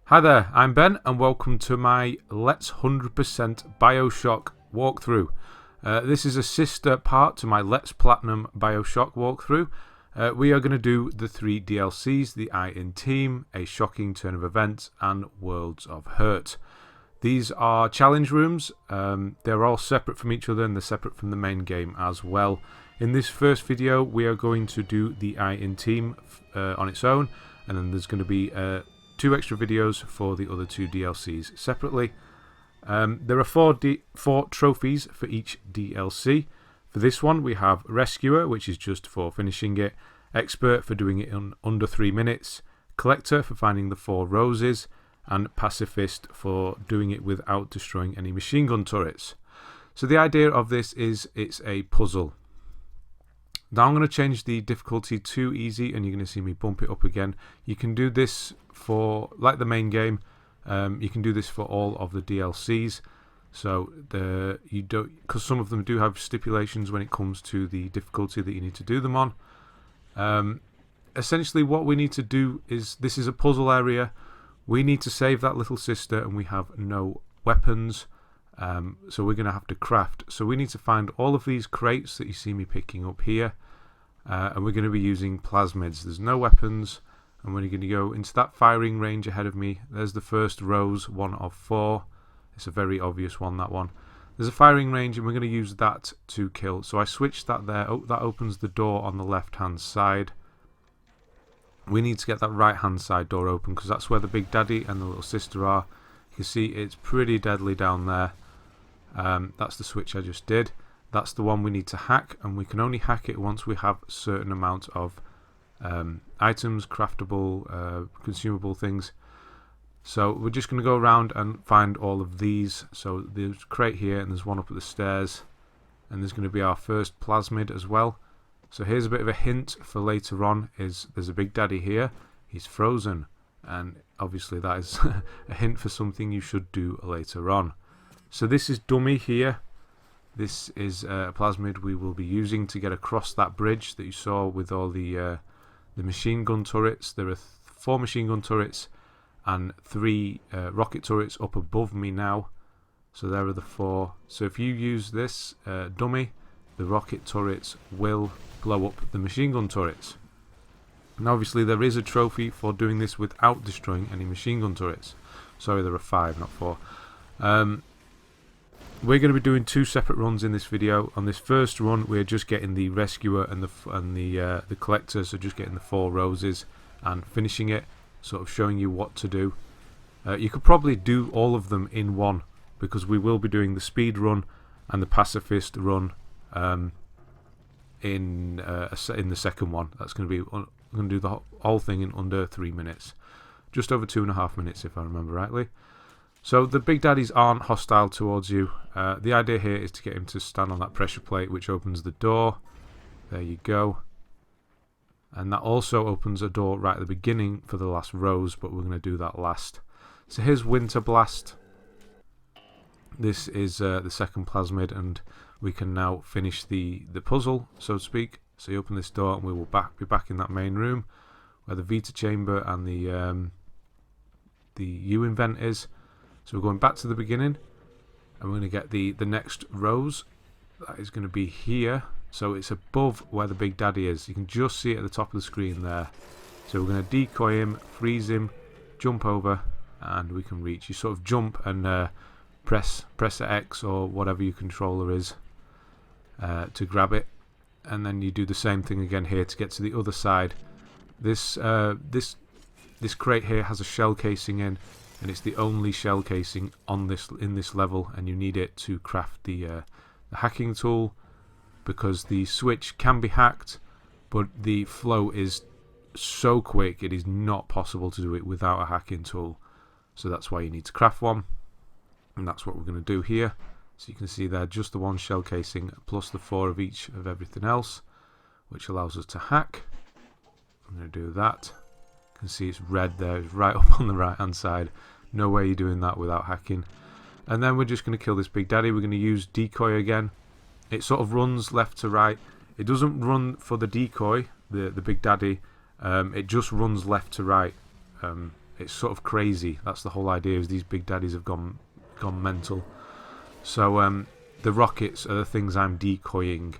Hi there, I'm Ben and welcome to my Let's 100% Bioshock walkthrough. This is a sister part to my Let's Platinum Bioshock walkthrough. We are going to do the 3 DLCs, the I in Team, A Shocking Turn of Events and Worlds of Hurt. These are challenge rooms. They're all separate from each other and they're separate from the main game as well. In this first video we are going to do the I in Team on its own, and then there's going to be 2 extra videos for the other 2 DLCs separately. There are 4 trophies for each DLC. For this one we have Rescuer, which is just for finishing it, Expert for doing it in under 3 minutes, Collector for finding the 4 roses, and Pacifist for doing it without destroying any machine gun turrets. So the idea of this is it's a puzzle. Now I'm going to change the difficulty to easy and you're going to see me bump it up again. You can do this for, like the main game, you can do this for all of the DLCs. So because some of them do have stipulations when it comes to the difficulty that you need to do them on. Essentially what we need to do is, this is a puzzle area. We need to save that little sister and we have no weapons. So we're going to have to craft. So we need to find all of these crates that you see me picking up here. And we're going to be using plasmids. There's no weapons. And we're going to go into that firing range ahead of me. There's the first rose, 1 of 4. It's a very obvious one, that one. There's a firing range and we're going to use that to kill. So I switched that there. Oh, that opens the door on the left hand side. We need to get that right hand side door open because that's where the big daddy and the little sister are. You can see it's pretty deadly down there. That's the switch I just did. That's the one we need to hack, and we can only hack it once we have a certain amount of items, craftable, consumable things. So we're just going to go around and find all of these. So there's a crate here and there's one up at the stairs, and there's going to be our first plasmid as well. So here's a bit of a hint for later on, is there's a big daddy here. He's frozen, and obviously that is a hint for something you should do later on. So this is dummy here. This is a plasmid we will be using to get across that bridge that you saw with all the machine gun turrets. There are 4 machine gun turrets and 3 rocket turrets up above me now. So there are the 4. So if you use this dummy, the rocket turrets will blow up the machine gun turrets. And obviously there is a trophy for doing this without destroying any machine gun turrets. Sorry, there are 5, not 4. We're going to be doing 2 separate runs in this video. On this first run, we're just getting the Rescuer and the Collector, so just getting the 4 roses and finishing it, sort of showing you what to do. You could probably do all of them in one, because we will be doing the speed run and the pacifist run in the second one. That's going to be, I'm going to do the whole thing in under 3 minutes, just over 2.5 minutes if I remember rightly. So the big daddies aren't hostile towards you. The idea here is to get him to stand on that pressure plate, which opens the door. There you go. And that also opens a door right at the beginning for the last rose, but we're going to do that last. So here's Winter Blast. This is the second plasmid, and we can now finish the puzzle, so to speak. So you open this door and we will be back in that main room where the Vita chamber and the U-invent is. So we're going back to the beginning and we're going to get the next rose. That is going to be here. So it's above where the big daddy is. You can just see it at the top of the screen there. So we're going to decoy him, freeze him, jump over, and we can reach. You sort of jump and press X or whatever your controller is to grab it. And then you do the same thing again here to get to the other side. This crate here has a shell casing in, and it's the only shell casing on in this level, and you need it to craft the hacking tool, because the switch can be hacked, but the flow is so quick it is not possible to do it without a hacking tool. So that's why you need to craft one, and that's what we're going to do here. So you can see there just the 1 shell casing plus the 4 of each of everything else, which allows us to hack. I'm going to do that. You can see it's red there, it's right up on the right hand side. No way you're doing that without hacking. And then we're just going to kill this big daddy. We're going to use decoy again. It sort of runs left to right. It doesn't run for the decoy, the big daddy. It just runs left to right. It's sort of crazy. That's the whole idea, is these big daddies have gone mental. So the rockets are the things I'm decoying.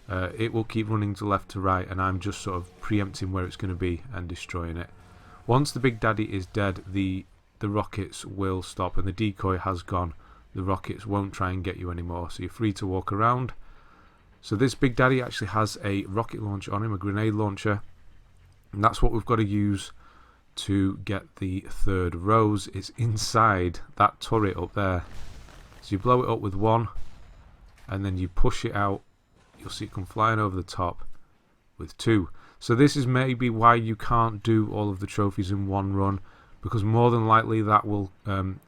It will keep running to left to right, and I'm just sort of preempting where it's going to be and destroying it. Once the big daddy is dead, the rockets will stop, and the decoy has gone. The rockets won't try and get you anymore, so you're free to walk around. So this big daddy actually has a rocket launcher on him, a grenade launcher, and that's what we've got to use to get the third rose. It's inside that turret up there. So you blow it up with one, and then you push it out. You'll see it come flying over the top with two. So this is maybe why you can't do all of the trophies in one run, because more than likely that will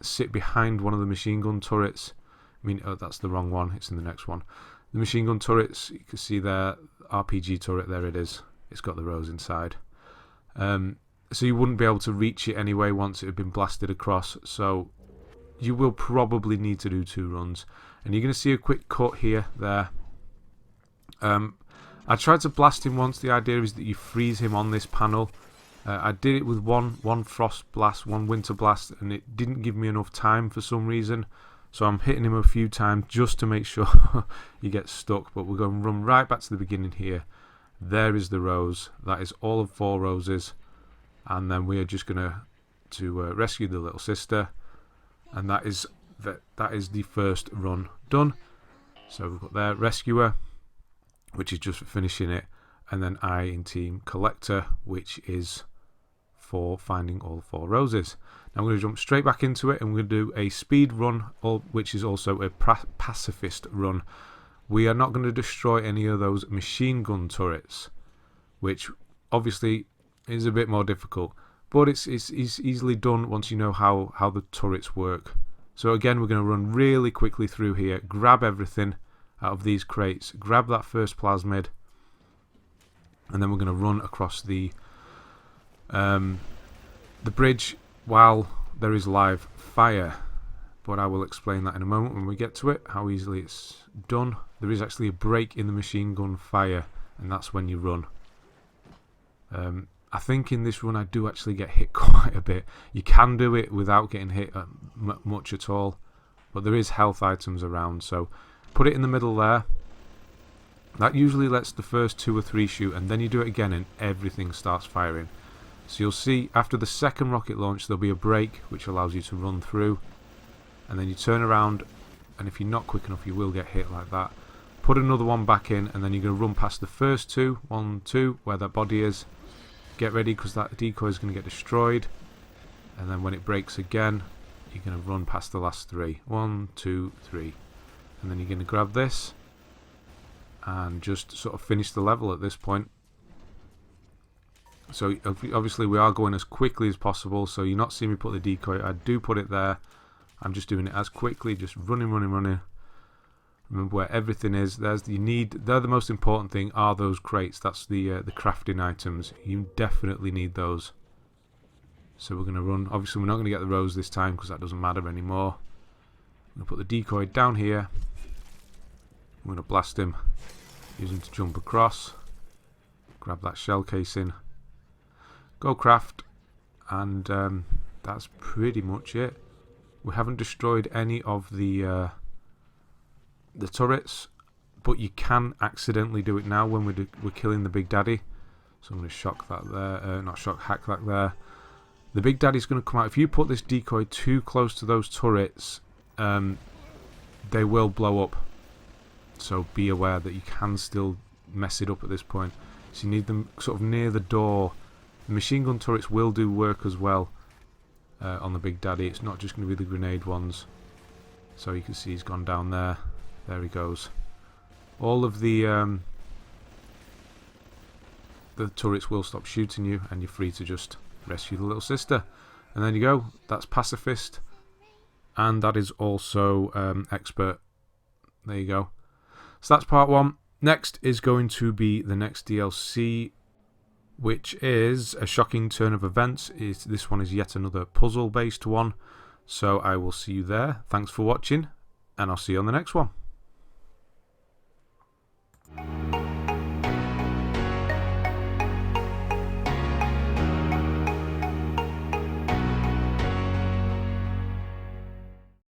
sit behind one of the machine gun turrets. I mean, oh, that's the wrong one. It's in the next one. The machine gun turrets, you can see there, RPG turret, there it is. It's got the rose inside. So you wouldn't be able to reach it anyway once it had been blasted across. So you will probably need to do 2 runs. And you're going to see a quick cut here, there. I tried to blast him once. The idea is that you freeze him on this panel. I did it with one frost blast, one winter blast, and it didn't give me enough time for some reason. So I'm hitting him a few times just to make sure he gets stuck. But we're going to run right back to the beginning here. There is the rose. That is all of 4 roses. And then we are just going to rescue the little sister. And that is the first run done. So we've got there, rescuer, which is just for finishing it. And then I in team collector, which is for finding all 4 roses. Now I'm going to jump straight back into it, and we're going to do a speed run, which is also a pacifist run. We are not going to destroy any of those machine gun turrets, which obviously is a bit more difficult, but it's easily done once you know how the turrets work. So again, we're going to run really quickly through here, grab everything out of these crates, grab that first plasmid, and then we're going to run across the bridge while there is live fire. But I will explain that in a moment when we get to it, how easily it's done. There is actually a break in the machine gun fire, and that's when you run. I think in this run I do actually get hit quite a bit. You can do it without getting hit much at all, but there is health items around, so put it in the middle there. That usually lets the first 2 or 3 shoot, and then you do it again and everything starts firing. So you'll see after the second rocket launch there'll be a break which allows you to run through, and then you turn around, and if you're not quick enough you will get hit like that. Put another one back in, and then you're going to run past the first 2, 1, 2, where that body is. Get ready, because that decoy is going to get destroyed, and then when it breaks again you're going to run past the last 3, 1, 2, 3, and then you're going to grab this and just sort of finish the level at this point. So obviously we are going as quickly as possible, so you're not seeing me put the decoy. I do put it there. I'm just doing it as quickly, just running. Remember where everything is. They're the most important thing, are those crates. That's the crafting items. You definitely need those. So we're going to run. Obviously we're not going to get the rose this time because that doesn't matter anymore. I'm going to put the decoy down here. I'm going to blast him. Use him to jump across. Grab that shell casing. Go craft. And that's pretty much it. We haven't destroyed any of the turrets, but you can accidentally do it now when we're killing the big daddy. So I'm going to shock that there, hack that there. The big daddy's going to come out. If you put this decoy too close to those turrets, they will blow up. So be aware that you can still mess it up at this point. So you need them sort of near the door. The machine gun turrets will do work as well on the big daddy. It's not just going to be the grenade ones. So you can see he's gone down there. There he goes. All of the turrets will stop shooting you, and you're free to just rescue the little sister. And there you go. That's Pacifist, and that is also Expert. There you go. So that's part 1. Next is going to be the next DLC, which is a shocking turn of events. This one is yet another puzzle-based one. So I will see you there. Thanks for watching, and I'll see you on the next one.